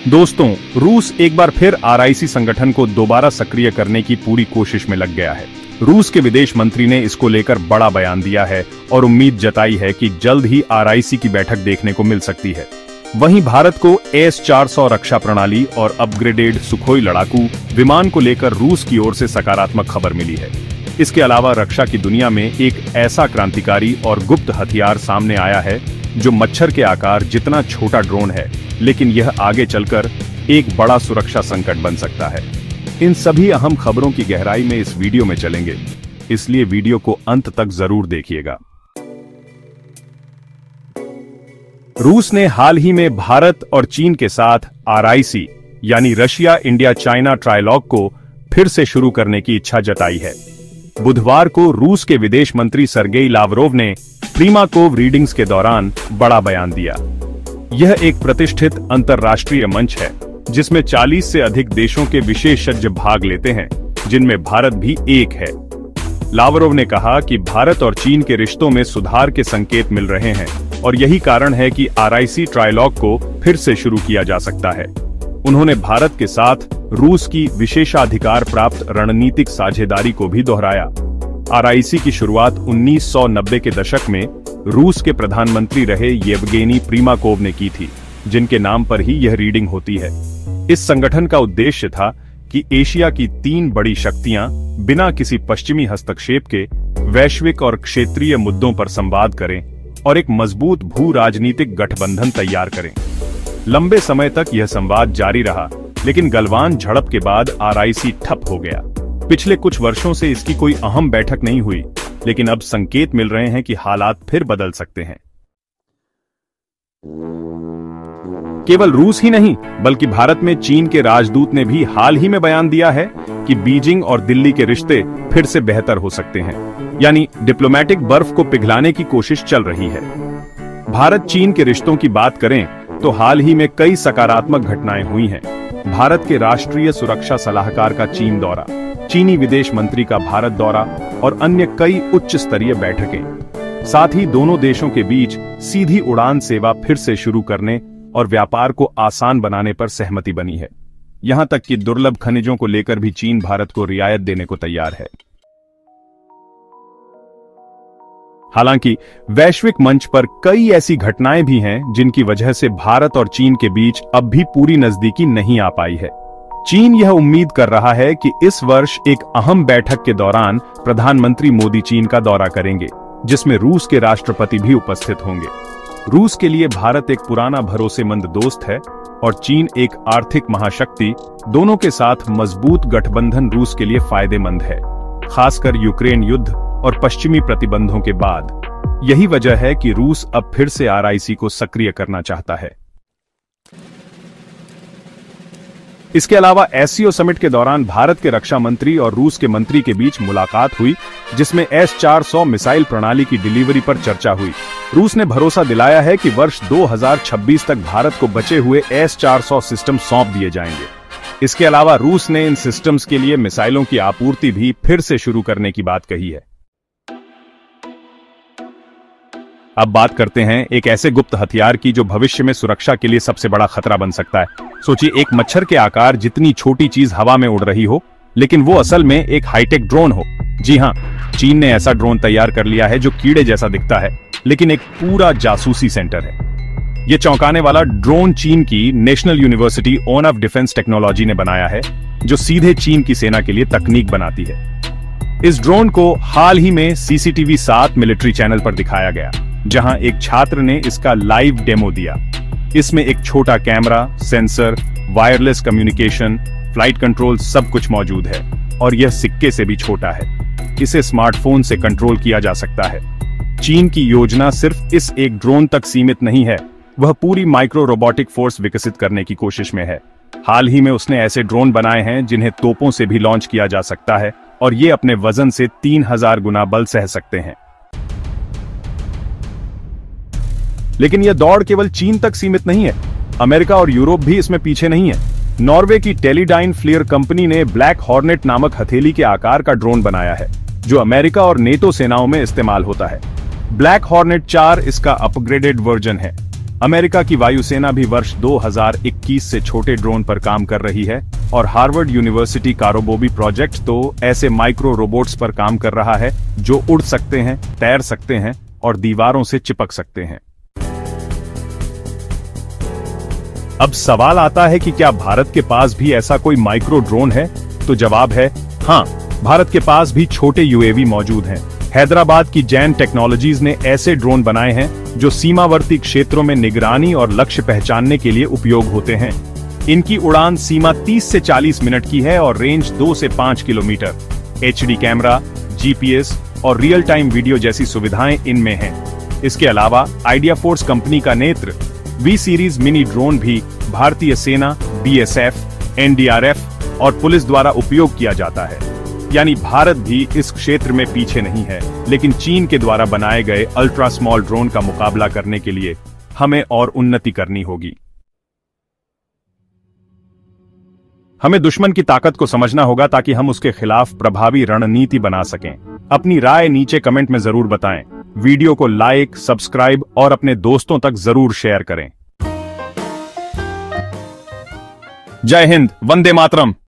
दोस्तों, रूस एक बार फिर आरआईसी संगठन को दोबारा सक्रिय करने की पूरी कोशिश में लग गया है। रूस के विदेश मंत्री ने इसको लेकर बड़ा बयान दिया है और उम्मीद जताई है कि जल्द ही आरआईसी की बैठक देखने को मिल सकती है। वहीं भारत को S-400 रक्षा प्रणाली और अपग्रेडेड सुखोई लड़ाकू विमान को लेकर रूस की ओर से सकारात्मक खबर मिली है। इसके अलावा रक्षा की दुनिया में एक ऐसा क्रांतिकारी और गुप्त हथियार सामने आया है जो मच्छर के आकार जितना छोटा ड्रोन है, लेकिन यह आगे चलकर एक बड़ा सुरक्षा संकट बन सकता है। इन सभी अहम खबरों की गहराई में इस वीडियो में चलेंगे, इसलिए वीडियो को अंत तक जरूर देखिएगा। रूस ने हाल ही में भारत और चीन के साथ आरआईसी यानी रशिया इंडिया चाइना ट्रायलॉग को फिर से शुरू करने की इच्छा जताई है। बुधवार को रूस के विदेश मंत्री सर्गेई लावरोव ने प्रीमाकोव रीडिंग्स के दौरान बड़ा बयान दिया। यह एक प्रतिष्ठित अंतर्राष्ट्रीय मंच है जिसमें 40 से अधिक देशों के विशेषज्ञ भाग लेते हैं, जिनमें भारत भी एक है। लावरोव ने कहा कि भारत और चीन के रिश्तों में सुधार के संकेत मिल रहे हैं और यही कारण है कि आरआईसी ट्रायलॉग को फिर से शुरू किया जा सकता है। उन्होंने भारत के साथ रूस की विशेषाधिकार प्राप्त रणनीतिक साझेदारी को भी दोहराया। आरआईसी की शुरुआत 1990 के दशक में रूस के प्रधानमंत्री रहे येवगेनी प्रीमाकोव ने की थी, जिनके नाम पर ही यह रीडिंग होती है। इस संगठन का उद्देश्य था कि एशिया की 3 बड़ी शक्तियां बिना किसी पश्चिमी हस्तक्षेप के वैश्विक और क्षेत्रीय मुद्दों पर संवाद करें और एक मजबूत भू राजनीतिक गठबंधन तैयार करें। लंबे समय तक यह संवाद जारी रहा, लेकिन गलवान झड़प के बाद आरआईसी ठप हो गया। पिछले कुछ वर्षों से इसकी कोई अहम बैठक नहीं हुई, लेकिन अब संकेत मिल रहे हैं कि हालात फिर बदल सकते हैं। केवल रूस ही नहीं, बल्कि भारत में चीन के राजदूत ने भी हाल ही में बयान दिया है कि बीजिंग और दिल्ली के रिश्ते फिर से बेहतर हो सकते हैं, यानी डिप्लोमेटिक बर्फ को पिघलाने की कोशिश चल रही है। भारत चीन के रिश्तों की बात करें तो हाल ही में कई सकारात्मक घटनाएं हुई हैं। भारत के राष्ट्रीय सुरक्षा सलाहकार का चीन दौरा, चीनी विदेश मंत्री का भारत दौरा और अन्य कई उच्च स्तरीय बैठकें। साथ ही दोनों देशों के बीच सीधी उड़ान सेवा फिर से शुरू करने और व्यापार को आसान बनाने पर सहमति बनी है। यहां तक कि दुर्लभ खनिजों को लेकर भी चीन भारत को रियायत देने को तैयार है। हालांकि वैश्विक मंच पर कई ऐसी घटनाएं भी हैं जिनकी वजह से भारत और चीन के बीच अब भी पूरी नजदीकी नहीं आ पाई है। चीन यह उम्मीद कर रहा है कि इस वर्ष एक अहम बैठक के दौरान प्रधानमंत्री मोदी चीन का दौरा करेंगे, जिसमें रूस के राष्ट्रपति भी उपस्थित होंगे। रूस के लिए भारत एक पुराना भरोसेमंद दोस्त है और चीन एक आर्थिक महाशक्ति। दोनों के साथ मजबूत गठबंधन रूस के लिए फायदेमंद है, खासकर यूक्रेन युद्ध और पश्चिमी प्रतिबंधों के बाद। यही वजह है कि रूस अब फिर से आरआईसी को सक्रिय करना चाहता है। इसके अलावा एससीओ समिट के दौरान भारत के रक्षा मंत्री और रूस के मंत्री के बीच मुलाकात हुई, जिसमें S-400 मिसाइल प्रणाली की डिलीवरी पर चर्चा हुई। रूस ने भरोसा दिलाया है कि वर्ष 2026 तक भारत को बचे हुए S-400 सिस्टम सौंप दिए जाएंगे। इसके अलावा रूस ने इन सिस्टम्स के लिए मिसाइलों की आपूर्ति भी फिर से शुरू करने की बात कही है। अब बात करते हैं एक ऐसे गुप्त हथियार की जो भविष्य में सुरक्षा के लिए सबसे बड़ा खतरा बन सकता है। सोचिए, एक मच्छर के आकार जितनी छोटी चीज हवा में उड़ रही हो, लेकिन वो असल में एक हाईटेक ड्रोन हो। जी हाँ, चीन ने ऐसा ड्रोन तैयार कर लिया है जो कीड़े जैसा दिखता है, लेकिन एक पूरा जासूसी सेंटर है। ये चौंकाने वाला ड्रोन चीन की national university on off defence technology ने बनाया है, जो सीधे चीन की सेना के लिए तकनीक बनाती है। इस ड्रोन को हाल ही में CCTV 7 मिलिट्री चैनल पर दिखाया गया, जहां एक छात्र ने इसका लाइव डेमो दिया। इसमें एक छोटा camera, sensor, wireless communication, flight control सब कुछ मौजूद है और यह सिक्के से भी छोटा है। इसे स्मार्टफोन से कंट्रोल किया जा सकता है। चीन की योजना सिर्फ इस एक ड्रोन तक सीमित नहीं है, वह पूरी माइक्रो रोबोटिक फोर्स विकसित करने की कोशिश में है। हाल ही में उसने ऐसे ड्रोन बनाए हैं जिन्हें तोपों से भी लॉन्च किया जा सकता है और ये अपने वजन से 3000 गुना बल सह सकते हैं। लेकिन यह दौड़ केवल चीन तक सीमित नहीं है, अमेरिका और यूरोप भी इसमें पीछे नहीं है। नॉर्वे की टेलीडाइन फ्लियर कंपनी ने ब्लैक हॉर्नेट नामक हथेली के आकार का ड्रोन बनाया है, जो अमेरिका और नेटो सेनाओं में इस्तेमाल होता है। ब्लैक हॉर्नेट 4 इसका अपग्रेडेड वर्जन है। अमेरिका की वायुसेना भी वर्ष 2021 से छोटे ड्रोन पर काम कर रही है और हार्वर्ड यूनिवर्सिटी कारोबोबी प्रोजेक्ट तो ऐसे माइक्रो रोबोट्स पर काम कर रहा है जो उड़ सकते हैं, तैर सकते हैं और दीवारों से चिपक सकते हैं। अब सवाल आता है कि क्या भारत के पास भी ऐसा कोई माइक्रो ड्रोन है? तो जवाब है हाँ, भारत के पास भी छोटे यूएवी मौजूद हैं। हैदराबाद की जैन टेक्नोलॉजीज ने ऐसे ड्रोन बनाए हैं जो सीमावर्ती क्षेत्रों में निगरानी और लक्ष्य पहचानने के लिए उपयोग होते हैं। इनकी उड़ान सीमा 30 से 40 मिनट की है और रेंज 2 से 5 किलोमीटर। एचडी कैमरा, जीपीएस और रियल टाइम वीडियो जैसी सुविधाएं इनमें हैं। इसके अलावा आइडिया फोर्स कंपनी का नेत्र वी सीरीज मिनी ड्रोन भी भारतीय सेना, बीएसएफ, एनडीआरएफ और पुलिस द्वारा उपयोग किया जाता है। यानी भारत भी इस क्षेत्र में पीछे नहीं है, लेकिन चीन के द्वारा बनाए गए अल्ट्रा स्मॉल ड्रोन का मुकाबला करने के लिए हमें और उन्नति करनी होगी। हमें दुश्मन की ताकत को समझना होगा ताकि हम उसके खिलाफ प्रभावी रणनीति बना सकें। अपनी राय नीचे कमेंट में जरूर बताएं। वीडियो को लाइक, सब्सक्राइब और अपने दोस्तों तक जरूर शेयर करें। जय हिंद, वंदे मातरम।